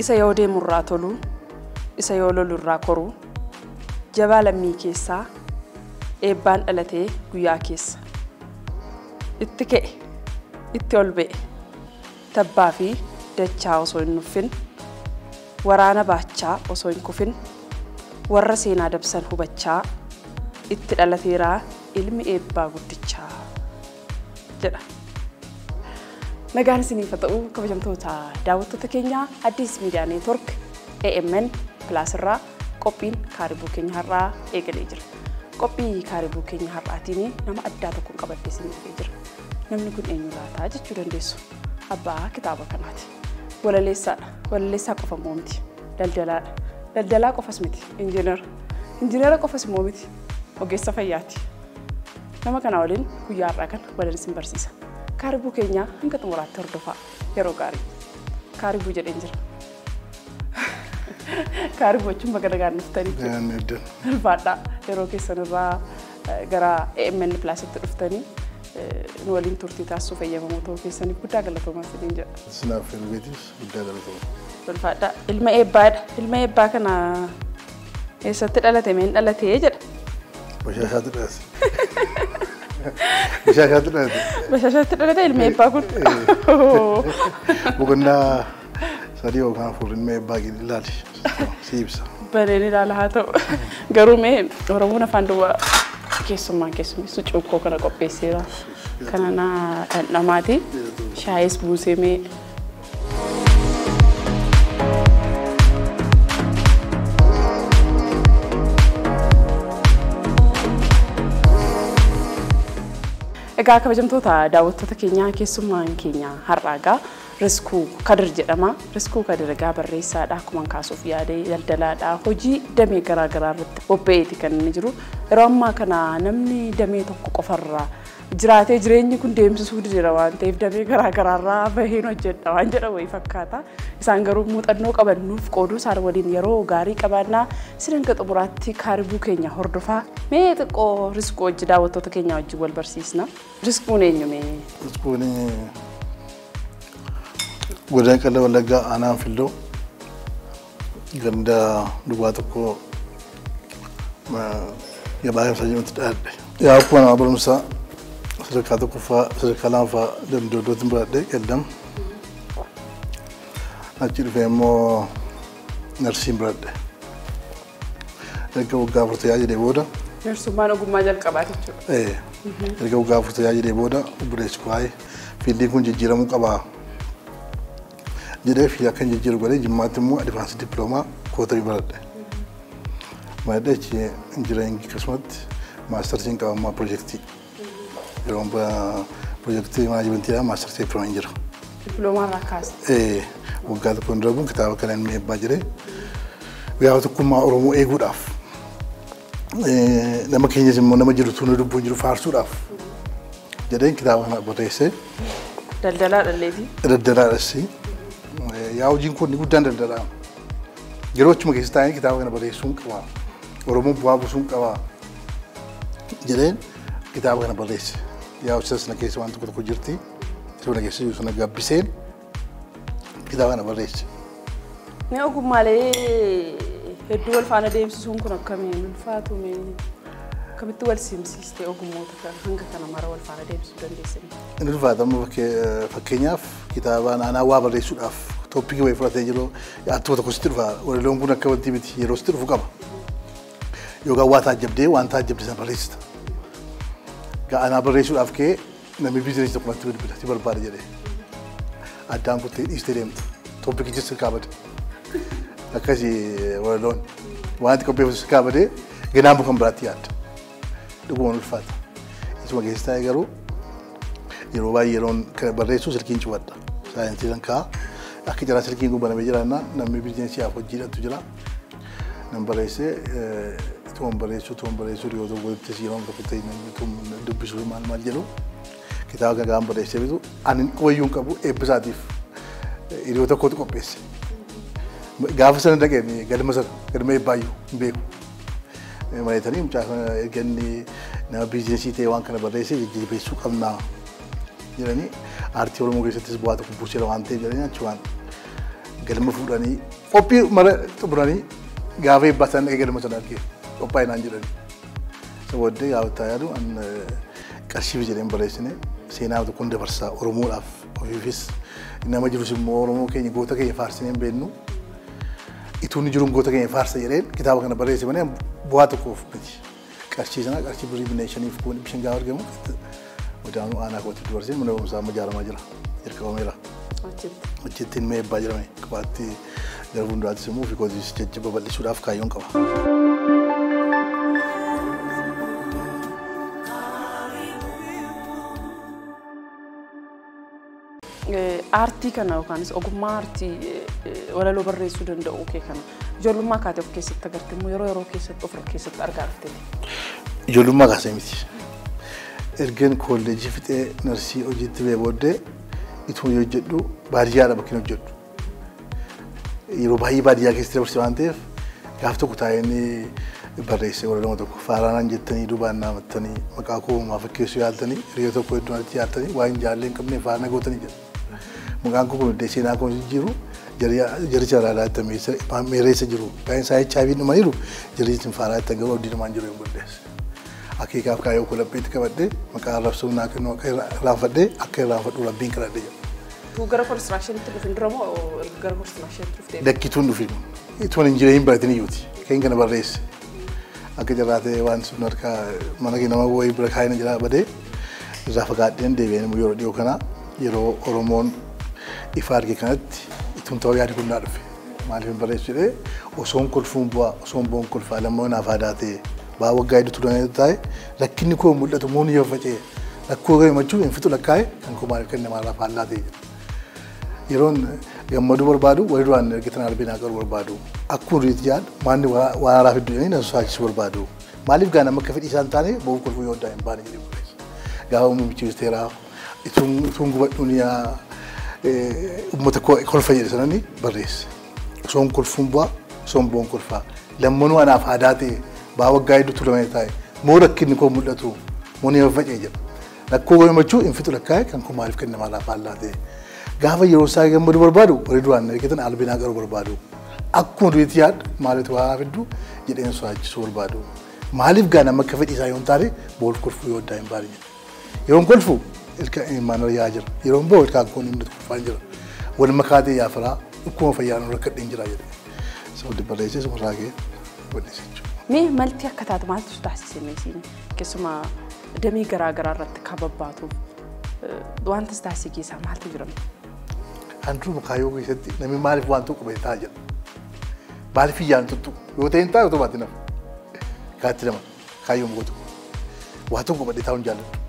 isa yoo deemurraa tolu isa yoo lolurraa koru jabaa lammii keessaa eebbaan dhalatee guyyaa keessa itti ka'e itti ol ba'e tabbaa fi dachaa osoo hin nuffin waraana baachaa osoo hin kufin warra seenaa dabsan hubachaa itti dhalateeraa ilmi eebbaa guddichaa jedha. Nagaan isiniif haa ta'u kabajamtoota daawwattoota keenya Addis Miidiyaa Neetwork AMN Plus irraa qophiin kaaribuu keenya har'aa eegalee jira. Qophii kaaribuu keenya har'aatiin nama addaa tokko qabadhee isiniif jira. Namni kun eenyu laata jechuu dandeessu? Abbaa kitaaba kanaati. Walaleessaadha. Walaleessaa qofa immoo miti. Daldalaadha. Daldalaa qofas miti. Injiinara qofas immoo miti. Ogeessa fayyaati. Nama kana waliin guyyaa har'aa kan waliin isin barsiisa. Kaaribuu keenya hanga xumuraatti hordofaa. Yeroo gaarii. Kaaribuu jedheen jira. Kaaribuu jechuun baga nagaan dhuftanii. Ulfaadhaa. Yeroo keessan irraa gara AMN Plusitti dhuftanii nu waliin turtii taasisuu fayyadamoo ta'uu keessaniif guddaa galatoomaa isiniin jedha. Sinaaf filmeetis guddaa galatoomaa. Ulfaadhaa. Ilma eebbaadha. Ilma eebbaa kana eessatti dhalate meen dhalatee jedha. Bashaashaatti dhalate. Bashaashaatti dhalate. Bashaashaatti dhalate ilma eebbaa kun. Boqonnaa sadii yookaan afur ilma eebbaa ilaali. Si ibsa. Bareedee ilaala haa ta'u. Garuu mee Oromoon afaan duwwaa keessummeessu cuukkoo kana qopheesseera. Kana naa dhandhamaati. Shaayis buusee mee. Egaa kabajamtoota daawwattoota keenya keessummaan keenya har'aa Riskuu Kadir jedhama. Riskuu Kadir egaa barreessaadha. Akkuma kaasuuf yaade daldalaadha. Hojii damee garaa garaa irratti bobba'eeti kan inni jiru. Yeroo ammaa kana namni damee tokko qofarraa jiraatee jireenyi kun deemsisuu didira waan ta'eef damee garaa garaarraa baheen hojjedha waan jedha wayii fakkaata. Isaan garuu muuxannoo qabannuuf qooduu isaan waliin yeroo gaarii qabaannaa isin hanga xumuraatti kaaribuu keenya hordofaa. Mee xiqqoo Riskuu wajji daawwattoota keenya wajji wal barsiisna. Riskuun eenyu mee? Riskuun godina Qellem Wallaggaa aanaan Filloo ganda duwwaa tokko gabaa keessa jirutti dhaadhe. Yaa akkuma nama barumsaa sadarkaa tokkoffaa sadarkaa lamaffaa Damdoodootiin baradhee Qellem. Achi dhufee immoo narsiin baradhe. Erga waggaa afur tajaajillee booda. Narsummaan ogummaa jalqabaa jechuudha. Erga waggaa afur tajaajillee booda obboleessi waa'ee fiildiin kun jijjiiramuu qabaa. Jedhee fi akka jijjiiru godhee Jimmaatti immoo advaansii dippiloomaa kootarii baradhe. Baradhee achi injinariingii akkasumatti maastarsiin qabammaa piroojeektii. Yeroo piroojeektii maanaajimentiidhaan maastarsiin dippiloomaa jira. Dippiloomaa irraa kaase. Waggaa tokkoon darbuun kitaaba kana ilmi eebbaa jedhee guyyaa tokkummaa Oromoo eeguudhaaf nama keenyas immoo nama jiru tuunuu dubbuun jiru faarsuudhaaf jedheen kitaaba kana barreessee. Daldalaadhalleeti. Daldalaadhassi. Yaa hojiin kun guddaan daldalaa. Yeroo achuma keessa taa'ee kitaaba kana barreessuun qaba. Oromoon bu'aa buusuun qaba. Jedheen kitaaba kana barreesse. Yaa hojii sana keessa waan tokko jirti. Sana keessa jiru sana gabbiseen kitaaba kana barreesse. Mee ogummaalee hedduu wal faana deemsisuun kun akkamiin ulfaatu mee akkamitti wal simsiistee ogummoota kana hanga kana mara wal faana deemsisuu dandeessanii? Inni ulfaatamu fakkeenyaaf kitaaba naannaa waa barreessuudhaaf tooppikii wayii fudhatee jiru attuma tokko sitti dhufa. Walaloon kun akka wanti miti yeroo sitti dhufu qaba. Yookaan waa taajjabdee waan taajjabde sana barreessita. Ga'anaa barreessuudhaaf kee namni biizinasii tokko natti bilbilatti barbaada jedhee. Addaan kuttee dhiistee deemtu. Tooppikichi sirkaa bade. Akkasii walaloon wanti qopheeffatu sirkaa badee ganaan bukan biraatti yaadda. Dhugumaan ulfaata. Isuma keessa taa'ee garuu yeroo baay'ee yeroon barreessu silkiin cufadha. Saayinsii san kaa akka jara silkiin kun banamee jiraannaa namni biizinasiidhaaf hojiidhatu jira. Nan barreessee tuun barreessuu yoo ta'u walitti yeroo tokko ta'e tuun dubbisuu maal jedhu kitaaba gagaan barreessee bitu ani wayyuun qabu eebbisaatiif iddoo tokkotti qopheesse. Gaafa sana dhaqeen galma eebbaayyuu hin beeku. Maayitanii mucaa erganni nama biizinasii ta'e waan kana barreessee jajjabeessuu qabnaa jedhanii aartii Oromoo keessattis bu'aa tokko buuseera waan ta'eef jedhanii achi waan galma fuudhanii qophii mara xumuranii gaafa eebbatan galma sana argee qophaa'ee naan jedhani. Sabooddee gaafatti yaadu an qarshii fi jedheen barreessine seenaa tokkoon dabarsaa Oromoodhaaf ofiifis nama jirus immoo Oromoo keenya goota keenya faarsineen beennu ituun jiruun goota keenya faarsa jedheen kitaaba kana barreesse malee bu'aa tokkoof miti. Qarshii sana qarshii birrii binee shaniif kun bishaan gaafa argamu odaanuu aanaa kootti dabarsee mana barumsaa amma ijaaramaa jira. Jalqabameera. Hojjettiin mee eebbaa jirame qabaatti gara fuulduraattis immoo ofii kootis jajjaba bal'isuudhaaf kaayyoon qaba. Aartii kana yookaanis ogummaa aartii walaloo barreessuu danda'u kee kana ijoollummaa kaatee of keessatti agartee immoo yeroo keessatti of keessatti argaa dhufte. Ijoollummaa kaasee miti. Ergan kolleejjii fixee narsii hojiitti bee booddee itoo hojjedhu baadiyyaadha bakki hojjedhu. Yeroo baay'ee baadiyyaa keessatti dabarsee waan ta'eef gaaf tokko taa'ee barreessee walaloo tokko faaraanaan jettanii dubaan naamattanii maqaa koo uumaa fakkeessuu yaaltanii hiriyaa tokko iddoo itti yaaltanii waan jaallee hin qabne faana gootanii jedhu. Maqaan koo kun seenaa koo jiru jaricha raadaatti meereessa jiru. Baay'een isaa HIV dhuma jiru jarichi faaraatti garuu abdii namaan jiru hin guddeesse. Akeekaaf kaayyoo koo lapheetti qabadhee maqaa arrabsuu naa kennu akka irraanfadhee akka irraanfadhu rabbiin kadhadhee jira. Tu gara konistiraakshiniitti dhufin dura moo gara konistiraakshiniitti dhuftee? Dakkituun dhufin. Ituun hin jireen hin baratin iyyuuti. Keen kana barreesse. Akka jiraatee waan sun harkaa mana kee nama wayii bira kaayina jira badee irraa fagaadheen deebi'een yeroo dhiyoo kana yeroo Oromoon ifa arge kanatti ituun ta'uu yaadi gunnaa dhufe. Maaliif hin barreessu jedhee osoon kolfuun bu'aa osoon boon kolfaa lammoo naaf aadaa ta'e baa waggaa hedduu turan taa'e rakkinni koo mul'atu muun yoo faca'e rakkoo gammachuu hin fitu lakkaa'e kan koo maaliif kenna maalaaf faallaa ta'e. Yeroon gammaduu barbaadu walii duraan ergitan albinaa qabu barbaadu akkuma duriitti yaadu maanni waan haaraa fidduu jedhanii na sosaachisu barbaadu. Maaliif gaa nama akka fedhii isaan taane bo'uu kolfuu yoo daa'im baane jedhee barreessa. Gaafa muummichi ministeeraa ituun gubadhuun yaa uummata kolfa jedhe sanani barreesse. Osoon kolfuun bu'aa osoon boon kolfaa lammanuu anaaf aadaa ta'e baa waggaa hedduu turamee taa'e moo rakkinni koo mul'atu moo ni faca'e jedha. Rakkoo gammachuu hin fitu lakkaa'e kan koo maaliif kenna maalaaf faallaa ta'e. Gaafa yeroo isaa gammaduu barbaadu walii duraan ergitan albinaa qaruu barbaadu. Akkuma duriitti yaadu maaliif waa fidduu jedheen sodaachisuu barbaadu. Maaliif gaa nama akka fedhii isaa yoo hin taane bool kolfuu yoo daa'im baane jedha. Yeroon kolfu ilkaan maanaa yaa jira. Yeroon boo ilkaan koon inni kolfaa jira. Wal makaatee yaafaraa akkuma fayyaan rakkadheen jira jedhe. Sababni barreessee sumurraa kee wal'ise jechuudha. Mee malti akka taatu maaltu taasise meesiin keessumaa damee garaa garaa irratti kababbaatuuf wanta taasise keessaa maaltu jira? Handuu kaayyoo keessatti namni maaliif waan tokko beektaa jira. Maaliif iyyaan tuttu yoo ta'e hin taa'e otoo baatti nama. Kaatti nama kaayyoo muka tokko. Waa tokko badhee taa'uun jaalladhu.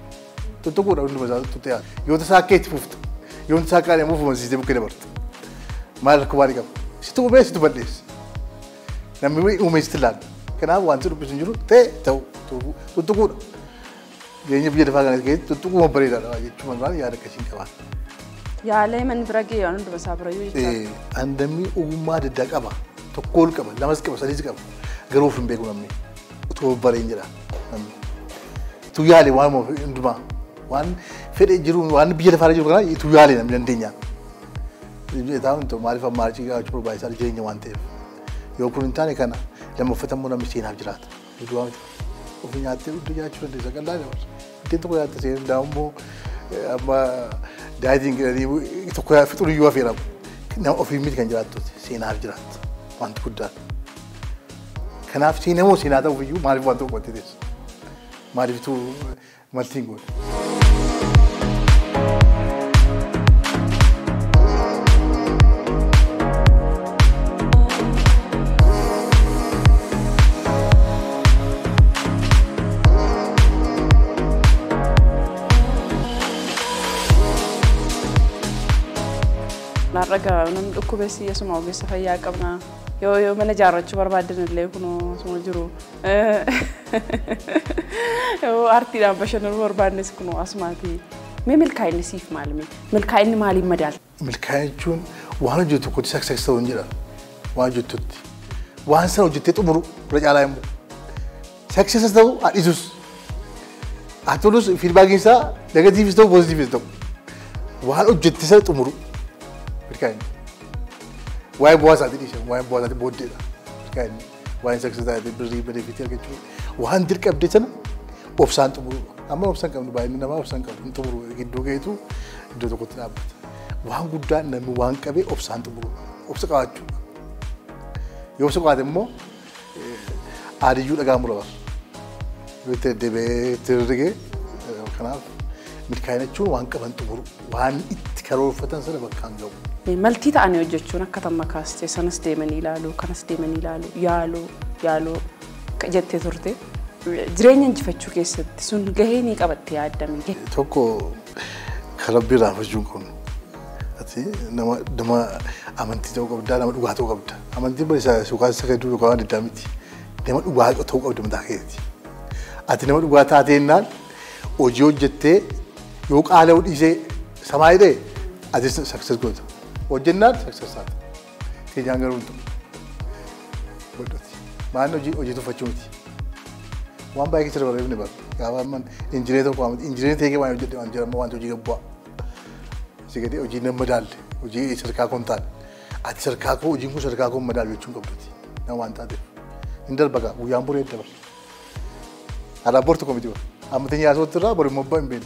Tuttuquudha hundi masaa tuttee yaadu. Yoo tasaa akka itti fufta. Yoo tasaa akka adeemuuf uumamsiisee bukkee dabarta. Maal akka waan qaba. Situ uumee situ balleessa. Namni uumee sitti laala. Kanaaf wanti dubbisu hin jiru ta'e ta'u tuttuquudha. Jireenya biyya lafaa kana keessatti tuttuquma bareedaadha jechuun maal yaada akkasiin qabaa. Yaalee manni bira ga'ee waan hunduma isaa bira yoo jecha. Andamii ogummaa adda addaa qaba. Tokko ol qaba, lamas qaba, sadiis qaba. Garuu of hin beeku namni. Utoo bareen jedha namni. Ituu yaale waan hundumaa waan fedhe jiru waan biyya lafaa jiru kana ituu yaale namni dandeenya. Taa'uun ta'u maaliif amma achi gaachuu barbaachisaa jireenya waan ta'eef. Yoo kun hin taane kana lammaffata immoo namni seenaaf jiraata. Iddoo waan ofii nyaattee hundi nyaachuu dandeessa qal'aa dabarsa. Ittiin tokko nyaatte seenaa daa'immoo amma daayitiin jedhanii tokko fixuun iyyuu affeeramu. Nama ofii miti kan jiraattu seenaaf jiraata. Wanti guddaan. Kanaaf seenaa moo seenaa ta'uuf iyyuu maaliif waan tokko wanti teessu? Maaliiftuu maltiin goone? Narraga namni dhukkubeessi yesuma ogeessa fayyaa qabna yoo mana jaarrachuu barbaadan illee kunoo suma jiru yoo aartiidhaan bashannanuu barbaadnes kunoo asumaati. Mee milkaa'inni siif maalimi? Milkaa'inni maaliin madaala? Milkaa'ina jechuun waan hojjetu tokkotti success ta'uu hin jedhan waan hojjetutti waan sana hojjettee xumuru bira caalaa immoo success ta'u adhisus haa tolus feedbackiin isaa negatiivis ta'u positiivis ta'u waan hojjettee sana xumuru. Milkaa'ina. واي بواسات دي شيء واي بواسات بودي كان واي سكسة بري بري كتير كتير وهان ديرك أبديتنا أوبسان تبرو أما أوبسان كم باين إنما أوبسان كم تبرو كده كده itu itu kota apa? Wahang kuda nemu wahang kabe opsan tu buru, opsan kau aja. Yo opsan kau ada mo, ada juga agak murah. Itu debe terus kenal, mereka ini cuma wahang kabe tu buru, wahang itu kalau fatan sana bakal jauh. Malti tak ane ujung cuma kata makas, sana sedemani lalu, kana sedemani lalu, yalo, kejati turte. Jirenya jifachu keset, sun gahini kabat tiada mi. Toko kalau bira macam kon, ati nama amanti tu kau dah nama dua tu kau dah, amanti berisa suka sekali dulu kau ada damiti, nama dua tu kau dah mendaki ati, ati nama dua tadi nan, ojo jette, yuk ala udise sama ide, ati sukses kau tu, ojo nan sukses satu, kejangan untuk, betul, mana ojo tu facung ti. Wan baik cerita orang ini ber, kalau man engineer tu kau, engineer tu ke mana jadi engineer mau antu juga buat, sekarang uji nama medal, uji serka kontan, ati serka ko uji ku serka ko medal lucu kau berarti, nama anta deh, indal baga, uji ampun itu ber, ada bor tu kau itu, amatnya asal tu lah baru mobile bin,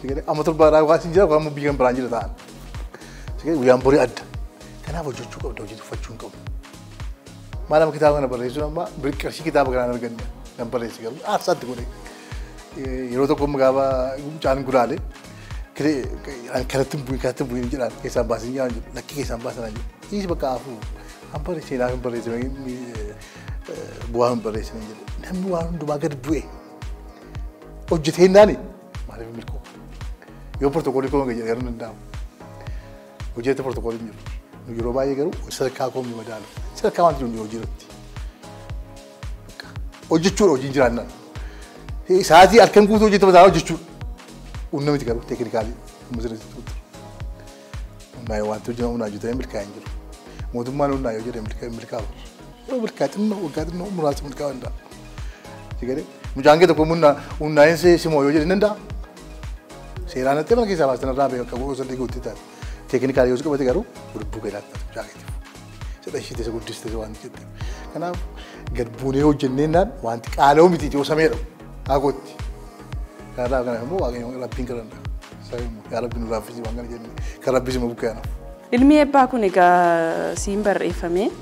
sekarang amatur bara kau sinjah kau mau bikin beranjir tahan, sekarang uji ampun ada, kenapa lucu kau uji tu facung kau. Malam kita akan berlesur nama berkasi kita berkenan dengan yang berlesur. Asal tu kore. Iro tu kau mengawa jangan kurale. Kira karatum buin jalan. Kisah bahasanya laki kisah bahasa lagi. Ini sebab aku. Hampir sih nak berlesur ini buah berlesur ini. Nama buah tu bagai buih. Objek hendak ni. Malam mereka. Yo protokol itu enggak jadi orang dah. Objek itu protokol ini. Iro bayi keru. Serka kau memudahkan. Serka kawan tu oji roti. Oji cur oji jiran. Saat ini alkem kutu oji tu betul oji cur. Unna mesti karu teknikali. Mesti itu. Unna yang tu jangan unna juta Amerika yang juru. Mudah mana unna yang juru Amerika. Amerika tu no muras Amerika anda. Jadi, mujangge tu kau unna yang semua oji nenda. Serana tu mana kisah pasal rabe kau usul diguti tak. Teknikali usul kau betul karu. Berbuka lat jangan. Jadi sih tu good distance wanti kita. Karena gerbune hojjenne nan wanti qaalo miti jo sameero agotti. Karena kan mo wage rabbin karan. Saya mo ya rabbin rafisi wangan jenni. Kan rabbi sima bukana. Ilmi ebbaa kun egaa siin barreeffame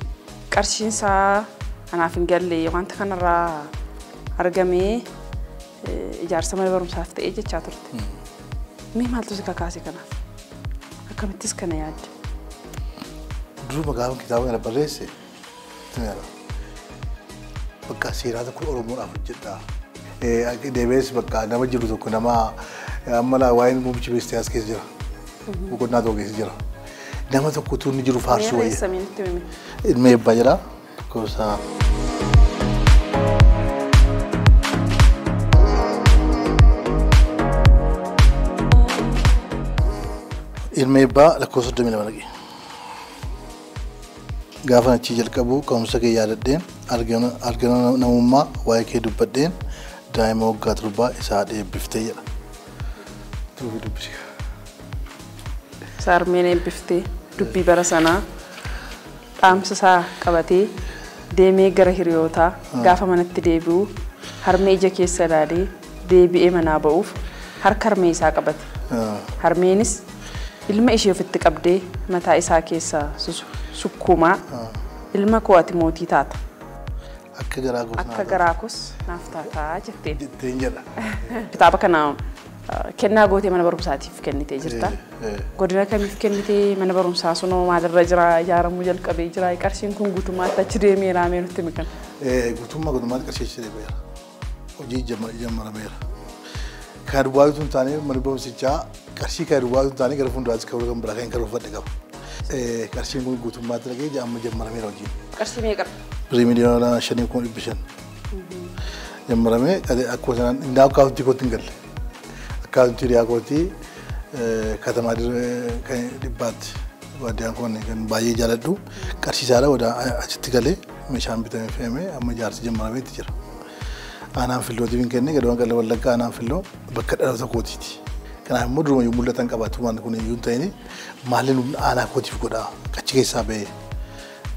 qarshiinsaa anaaf hin galle wanta kanarraa argamee ijaarsa mana barumsaaf ta'ee jechaa turte. Mee maaltu si kakaase kanaaf? Akkamittis kana yaadde? Dulu magaalaa kitaaba kana barreesse. Bakka seeraa tokko Oromoodhaaf hojjedha. Deebi'ees bakka nama jiru tokko nama amma waa'een muummichi ministeeraa keessa jira. Boqonnaa tokko keessa jira. Nama tokko tuunni jiru faarsuu wayya. Ilmi eebbaa jira. Gosa. Ilmi eebbaa lakkoofsa 22 lagi. Gaafa achi jalqabu ka'umsa kee yaadadheen argana namummaa waa'ee kee dubbadheen daa'ima waggaa 7 isaa eebbiftee jedha. Dubbii dubbisi. Saarmeen eebbiftee dubbii bara sanaa dhaamsa isaa qabatee deemee gara hiriyootaa gaafa manatti deebi'u harmee ija keessa ilaalee deebi'ee manaa ba'uuf harka harmee isaa qabate. Harmeenis ilma ishee ofitti qabdee mataa isaa keessa sukkuumaa ilma koo ati mootii taata. Akka garaakos naaf taataa jetteen. Jetteen jedha. Kitaaba kana kennaa gootee mana barumsaatiif kennitee jirta. Godina kamiif kennitee mana barumsaa sunoo maalirra jira ijaaramuu jalqabee jira qarshiin kun guutummaatti achi deemee raamee nutti mikan. Guutummaatti qarshii deemeera. Hojii jammarameera. Kan duwwaatu taanee mana barumsichaa qarshii kan duwwaatu taanee gara fuulduraatti kan wal biraa kan karoorfadhe qaba. Qarshiin kun guutummaatti dhagee amma jammarameera hojii. Qarshii meeqa? Birii miliyoona 5,500. Jammaramee akkuma sanaan indaa akkaawuntii kootti hin galle. Akkaawuntii dhiyaa kootti katamaa dhibbaatti baadiyaan kun kan baay'ee jaaladhu qarshii isaadha wadaa achitti galee meeshaan bitamee fe'amee amma ijaarsi jammarameetti jira. Aanaan fillootiif hin kenne gadawwan qalla wallaggaa aanaan filloo bakka dhaloota kootiiti. Kanaaf immoo duruma yoo mul'atan qabaatu waan kun iyyuu ta'ini maalin aanaa kootiif godhaa kachi keessaa ba'ee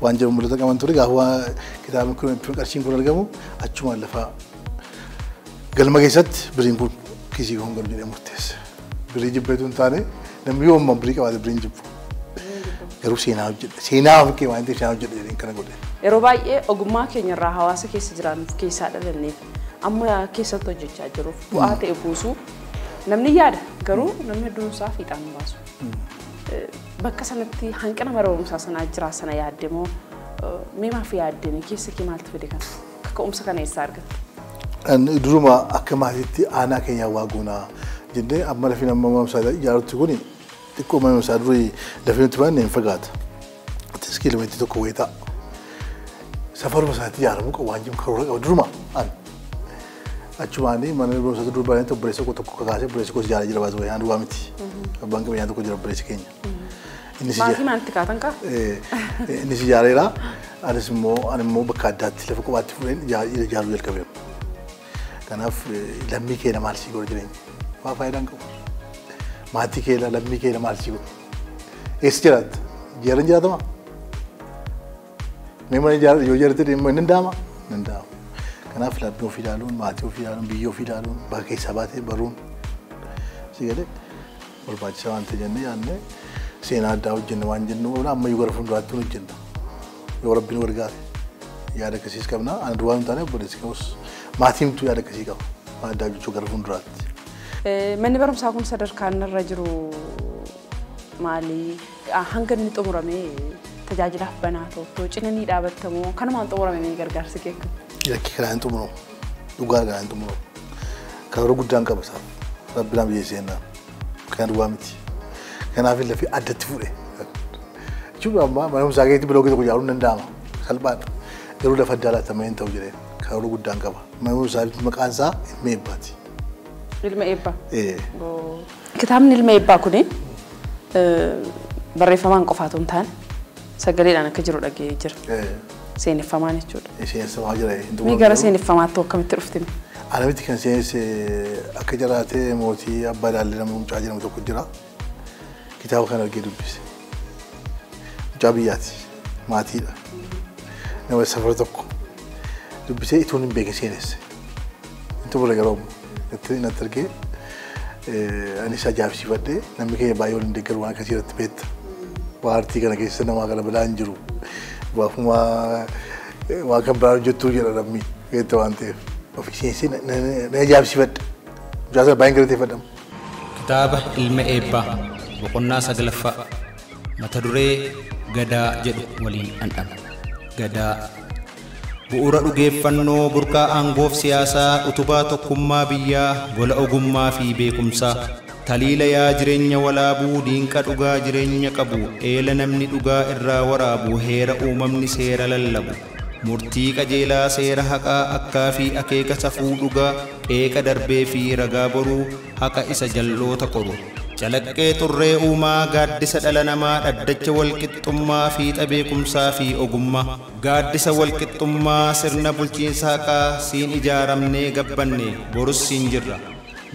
waan jiru mul'atan qaban ture gaafa kitaabni kun qarshiin kun argamu achumaan lafa galma keessatti biriin kun kiisii kun galu jedhee murteesse. Birii jibbeetu hin taane namni yoo birii qabaate biriin jibbu. Garuu seenaa hojjedhe seenaa ofii waan ta'eef seenaa hojjedhe jedheen kana godhe. Yeroo baay'ee ogummaa keenya irraa hawaasa keessa jiraannuuf keessaa dhalanneef amma keessatti hojjechaa jiruuf bu'aa ta'e buusuu namni yaada garuu namni hedduun isaa fiixaan baasu. Bakka sanatti hanqina mana barumsaa sanaa jira sana yaadde moo mee maaf yaaddeen keessa kee maaltu fide kana ka'umsa kana eessaa argatte? Duruma akka maatiitti aanaa keenya waa goonaa jennee amma lafin amma barumsaa ijaarutti kuni xiqqoo mana barumsaa durii lafin turan hin fagaata. Tis kiiloomeetirii tokko wayii ta'a. Safaruma isaatti ijaaramu qabu waan jiru karoora qabu duruma an. Achumaanii mana barumsaa dur baay'een tokko bireessa tokko kakaasee bireessa koo ijaaree jira baasuu waan duwwaa miti. Abbaan qabeenyaa tokko jira bireessi keenya. Maatii maalti kaatan kaa? Innis ijaareera. Anis immoo bakka addaatti lafa kophaatti fudheen ijaaruu jalqabeera. Kanaaf lammii keenya maal sii godha jireenya? Waa faayidaan qabu. Maatii keenya lammii keenya maal sii godha? Eessa jiraatta? Jeeran jiraatama? Mee mana yoo jeerate deemu hin danda'ama? Hin danda'amu. Kanaaf lammii ofii ilaaluun, maatii ofii ilaaluun, biyya ofii ilaaluun, bakka keessaa baatee baruun si galee barbaachisaa waan ta'e jennee yaadnee seenaa addaa hojjenna waan jennu ammayyuu gara fuulduraatti hojjenna. Yoo rabbiin gargaare yaada akkasiis qabna. Ana duwwaa hin taane obboleessi qabus maatiimtu yaada akkasii qaba. Waan addaa jechuu gara fuulduraatti. Manni barumsaa kun sadarkaan irra jiru maali? Hanga inni xumuramee tajaajilaaf banaa ta'u cinanii dhaabattamoo kanumaan xumuramee gargaarsi keekka? Yakki karaa hin xumuramu. Dhugaa karaa hin xumuramu. Karoora guddaan qaba isaaf. Rabbinaan biyya seenaa. Kan duwwaa miti. Kanaaf illee fi addatti fuudhe. Jechuudha amma mana barumsaa keessatti biloogii tokko ijaaruun danda'ama. Salphaadha. Garuu lafa addaa laatamee hin ta'u jedhee karoora guddaan qaba. Mana barumsaa maqaan isaa ilma eebbaati. Ilma eebbaa? Kitaabni ilma eebbaa kuni barreeffamaan qofaatu hin taane sagaleedhaan akka jiru dhagee jira. Seeneffamaan jechuudha. Seeneffamaa jira. Mii gara seeneffamaatti akkamitti dhuftime? Ana miti kan seenesse akka jiraatee mootii abbaa daallee nama mucaa jedhamu tokko jira. Kitaaba kan argee dubbise. Mucaa biyyaati. Maatiidha. Nama safara tokko. Dubbisee ituun hin beekin seenesse. Intu bula garuu itti natti argee anis ajaa'ibsiifadhee namni keenya baay'ee waliin deeggaru waan akkasii irratti beekta. Waartii kana keessa namaa kana biraa hin jiru. Waafuma waan kan biraa hojjettuu jedha namni keessa waan ta'eef. Ofii seensi na ajaa'ibsiifadhe. Mucaa sana baay'een galateeffadhamu. Kitaaba ilma eebbaa boqonnaa 9ffaa mata duree gadaa jedhu waliin dhandhama. Gadaa bu'uura dhugeeffannoo burqaa aangoof siyaasaa utubaa tokkummaa biyyaa gola ogummaa fi beekumsaa taliila yaa jireenya walaabuu diinqa dhugaa jireenya qabu eela namni dhugaa irraa waraabu heera uumamni seera lallabu murtii qajeelaa seera haqaa akkaa fi akeeka safuu dhugaa qeeqa darbee fi ragaa boruu haqa isa jalloota qoru calaqqee xurree uumaa gaaddisa dhala namaa dhaddacha walqixxummaa fi beekumsaa fi ogummaa gaaddisa walqixxummaa sirna bulchiinsa haqaa siin ijaaramnee gabbanne borus siin jirra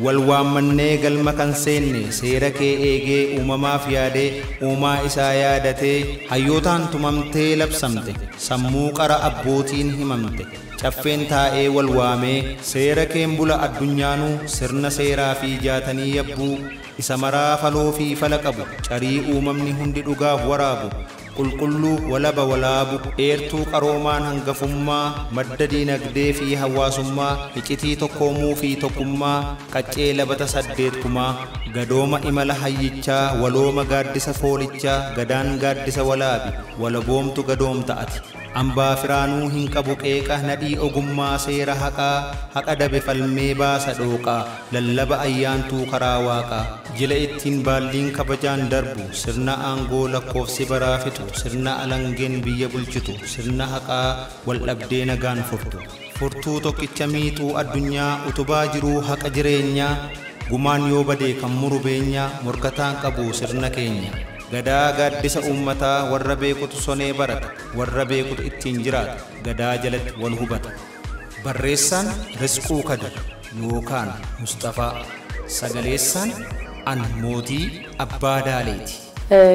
wal waammannee galma kan seenne seera kee eegee uumamaaf yaadee uumaa isaa yaadatee hayyootaan tumamtee labsamte sammuu qara abbootiin himamte caffeen taa'ee wal waamee seera keen bula addunyaanuu sirna seeraa fi jaatanii yabbuu isa maraa faloo fi fala qabu carii uumamni hundi dhugaaf waraabu qulqulluu walaba walaabu eertuu qaroomaan hangafummaa madda diinagdee fi hawaasummaa icitii tokkoomuu fi tokkummaa qaccee labata 8 gadooma imala hayyichaa walooma gaaddisa foolichaa gadaan gaaddisa walaabi walaboomtu gadoom ta'ati ambaa firaanuu hin qabu qeeqa nadhii ogummaa seera haqaa haqa dabe falmee baasa dhooqaa lallaba ayyaantuu karaa waaqaa jila ittiin baalliin kabajaan darbu sirna aangoo lakkoofsi baraa fixu sirna alangeen biyya bulchitu sirna haqaa wal dhabdee nagaan furtuu tokkicha miixuu addunyaa utubaa jiruu haqa jireenyaa gumaan yoo badee kan muru beenyaa morkataan qabu sirna keenya gadaa gaaddisa uummataa warra beekutu sonee barata warra beekutu ittiin jiraata gadaa jalatti wal hubata barreessaan Risquu Kadir yookaan Mustafaa sagaleessaan an mootii abbaa daaleeti.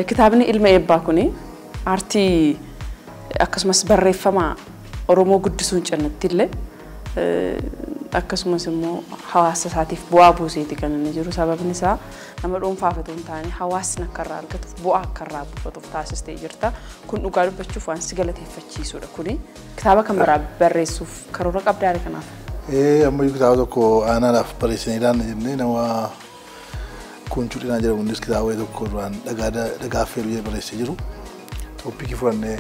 Kitaabni ilma eebbaa kuni aartii akkasumas barreeffama Oromoo guddisuun cinaatti illee akkasumas immoo hawaasa isaatiif bu'aa buuseeti kan inni jiru. Sababni isaa nama dhuunfaaf otoo hin taane hawaasni akka irraa argatuuf bu'aa akka irraa buufatuuf taasistee jirta. Kun dhugaa dubbachuuf waan si galateeffachiisudha. Kuni kitaaba kan biraa barreessuuf karoora qabdaare kanaaf. Ammayyuu kitaaba tokko aanaadhaaf barreessaniidhaan jennee nama Kunchudinaa jedhamu innis kitaaba tokko duraan dhagaa feeruu barreessee jiru. Toopikii fudhannee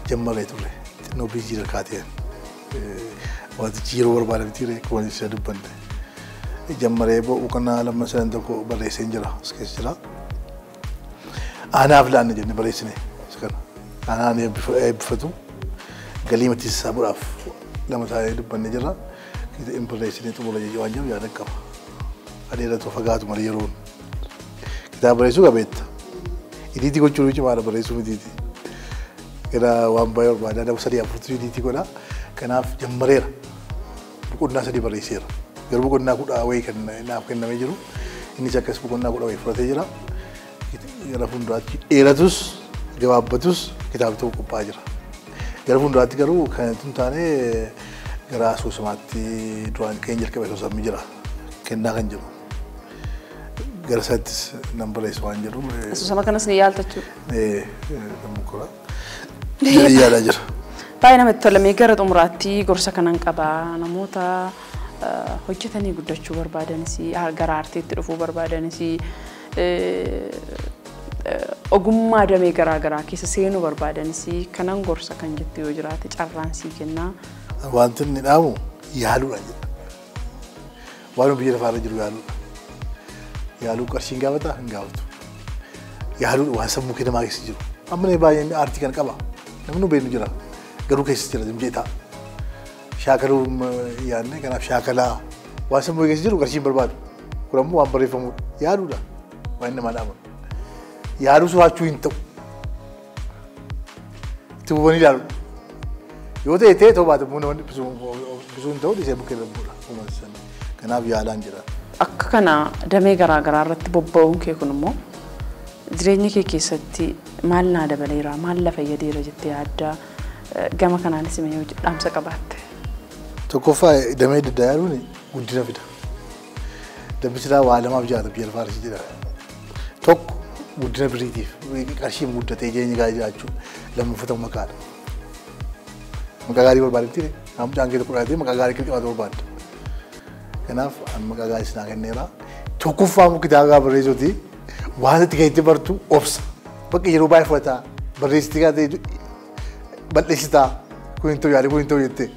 jammaree turre. Xinnoo biizii rakkaatee wantichi yeroo barbaadame ture kuwan isa dubbanne. Jammaree boqonnaa lama sadan tokko barreessee jira as keessa jira. Aanaaf laanne jennee barreessine kana. Aanaan eebbifatu galii mattisiisaa bu'uuraaf lama taa'ee dubbanne jira. Kita barreessine xumura waan jiru yaada qaba. Adeeratu fagaatu malee yeroon. Kita barreessuu qabeetta. Idiitii gochuun cimaadha barreessuu mitiiti. Kira waan baay'ee barbaada nama sadii afurtu idiitii godha. Kanaaf jammareera. Boqonnaa sadii barreesseera. Garuu boqonnaa kudha wayii kan naaf kennamee jiru. Innis akkas boqonnaa kudha wayii fudhatee jira. Gara fuulduraatti dheeratus gabaabbatus kitaaba ta'uu qophaa'aa jira. Gara fuulduraatti garuu kan hin taane gara asoosamatti duraan keenya jalqabe asoosamni jira. Kennaa kan jiru. Gara isaattis nan barreessu waan jedhu. Asoosama kanas ni yaaltachuu. Namni kora. Yaalaa jira. Baay'ee namatti tolamee gara xumuraatti gorsa kanan qabaa namoota hojjetanii guddachuu barbaadanis gara aartiitti dhufuu barbaadanis ogummaa damee garaa garaa keessa seenuu barbaadanis kanan gorsa kan jettu yoo jiraate carraan sii kennaa. Wanti inni dhaamu yaaluudha jedha. Waan biyya lafaarra jiru yaaluudha. Yaaluu qarshiin gaafata hin gaafatu. Yaaluudha waan sammuu kee namaa keessa jiru. Amma baay'een aartii kan qaba. Namni beenu jira. Garuu keessa jira jimjeetaa. Shaakaluu yaadne kanaaf shaakalaa waan sammuu keessa jiru qarshiin barbaadu. Kun ammoo waan barreeffamudha. Yaaluudha. Waan namaa dhaamu. Yaaluu so'achuu hin ta'u. Itti bubanii ilaaluudha. Yoo ta'e baate namoonni bisuun ta'u dhiisee bukkee dabbuudha. Kanaaf yaalaan jira. Akka kana damee garaa garaa irratti bobba'uun kee kun immoo jireenya kee keessatti maal naa dabaleera maal na fayyadeera jettee yaadda gama kanaanis mee yoo dhaamsa qabaatte. Tokkoffaa damee diddaa yaaluun guddina fida. Dambisilaa waa lamaaf jaata biyya lafaarra jira. Tokko guddina biriitiif qarshiin guddatee jireenya gaarii jiraachuu lammaffata maqaadha. Maqaa gaarii barbaadamti namni jaangee tokko dhalatee maqaa gaarii qabaatu barbaadda. Kanaaf maqaa gaarii sinaa kenneera. Tokkoffaa immoo kitaaba barreessuuti waan itti keessatti bartu obsa. Bakka yeroo baay'ee fudhataa barreessitii kaatee bal'eessitaa kun hin ta'u yaadee kun hin ta'u jettee.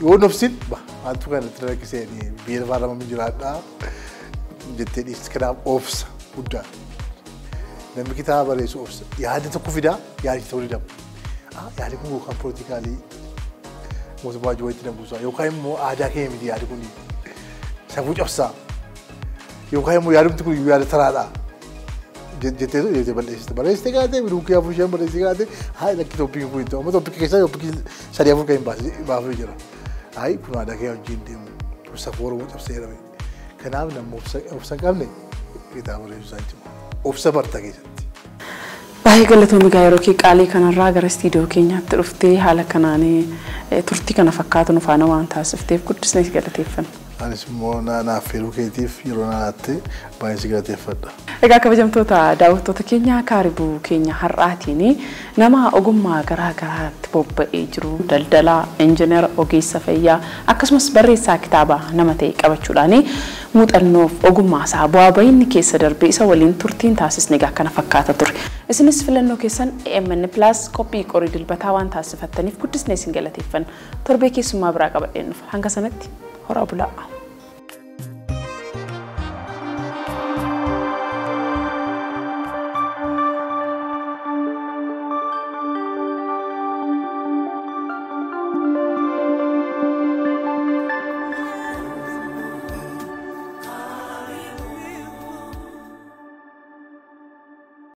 Yoo nobsin waantu kanatti rakkisee biyya lafaa lama jiraadhaa jettee dhiisti. Kanaaf obsa guddaa. Namni kitaaba barreessu obsa. Yaada tokko fidaa yaadni ta'uu didama. Yaadni kun yookaan poolitikaalii mootummaa jiruutti dambuusaa yookaan immoo aadaa keenya miti yaadni kun safuu cabsaa yookaan immoo yaadumti kun yaada taraadhaa jettee balleessite. Barreessite kaatee biduukii afur shan barreessite kaatee haa lakki tooppiin kun hin ta'u. Amma tooppikii keessaa tooppikii sadii afur kan hin baafee jira. Haa kun aadaa keenya wajjin deemu safuu Oromoo cabsee jedhame. Kanaaf namni obsa hin qabne kitaaba barreessuu isaan cimu. Obsa barta keessatti. Baay'ee galatoomii yeroo kee qaalii kanarraa gara istiidiyoo keenyaatti dhuftee haala kanaan turtii kana fakkaatu nu faana waan taasifteef guddisnee si galateeffanna. Anis immoo naaf feeruu keetiif yeroo naatte baay'ee si galateeffadha. Egaa kabajamtoota daawwattoota keenya kaaribuu keenya har'aatiin nama ogummaa garaa garaatti bobba'ee jiru daldalaa, injiineera, ogeessa fayyaa akkasumas barreessaa kitaabaa nama ta'e qabachuudhaan muuxannoof ogummaa isaa bu'aa ba'iinni keessa darbee isa waliin turtiin taasisne egaa kana fakkaata ture. Isinis filannoo keessan AMN+ qophii qorii dilbataa waan taasifattaniif guddisnee isin galateeffanna. Torbee keessummaa biraa qabadheen dhufa. Hanga sanatti horaa bulaa.